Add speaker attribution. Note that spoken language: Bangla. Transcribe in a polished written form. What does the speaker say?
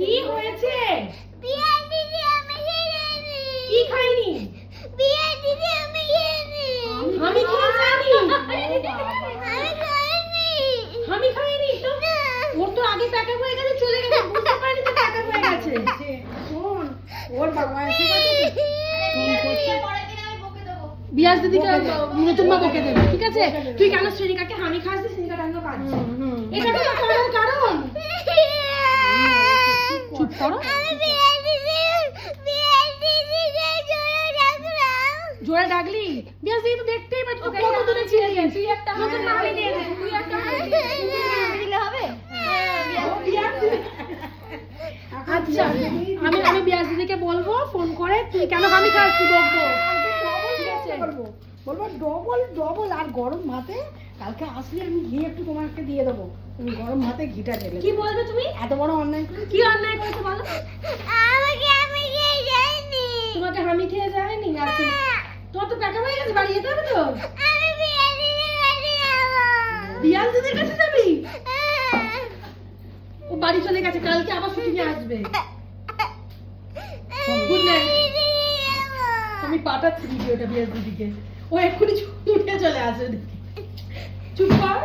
Speaker 1: কি হয়েছে?
Speaker 2: বিয়ার দিদি আমি খেয়েছি।
Speaker 1: কি খাইনি?
Speaker 2: বিয়ার দিদি আমি খেয়েছি।
Speaker 1: আমি খেয়ে যাইনি।
Speaker 2: আমি খাইনি।
Speaker 1: আমি খাইনি তো। ওর তো আগে প্যাকআপ হয়ে গেছে, চলে গেছে, বুঝতে পারিনি তো প্যাকআপ হয়ে গেছে। শোন, ওর বাবা এসে গেছে। বিয়াস দিদিকে নতুন মা বকে দেবে, ঠিক আছে? তুই কেন শ্রেণিকাকে হামি খাসছিস? শ্রেণিকা কেন কাঁদছে? এটা তো কারণ কারণ। চুপ করো।
Speaker 2: আমি বিয়ার দিদিকে জোরে ডাকলাম।
Speaker 1: জোরে ডাকলি? বিয়াস দিদি তো দেখতেই পাচ্ছ, কত দূরে ছিলি। তুই একটা নতুন নামি দিয়ে দে। তুই একটা
Speaker 2: দিলে হবে?
Speaker 1: আচ্ছা, আমি বিয়াস দিদিকে বলবো ফোন করে, তুই কেন হামি খাসছিস বকবো। ঠিক আছে?
Speaker 3: বলবো ডবল ডবল। আর গরম ভাতে কালকে আসলে আমি ঘি একটু তোমাকে দিয়ে দেবো, তুমি গরম ভাতে ঘিটা ঢেলে
Speaker 1: কি বলবে তুমি?
Speaker 3: এত বড় অন্যায় করে
Speaker 1: কি অন্যায় করেছে বলো?
Speaker 2: আমি খেয়ে যাইনি।
Speaker 1: তোমাকে হামি খেয়ে যায়নি? আচ্ছা, তোমার তো প্যাকআপ হয়ে গেছে, বাড়ি যেতে হবে তো।
Speaker 2: আমি বিয়ার দিদির কাছে যাবো।
Speaker 1: বিয়াস দিদির কাছে যাবি? ও বাড়ি চলে গেছে, কালকে আবার ছুটি নিয়ে আসবে। Good night. আমি পাঠাচ্ছি ভিডিওটা বিয়াস দিদিকে, ও এক্ষুনি উঠে চলে আসবে। চুপ কর।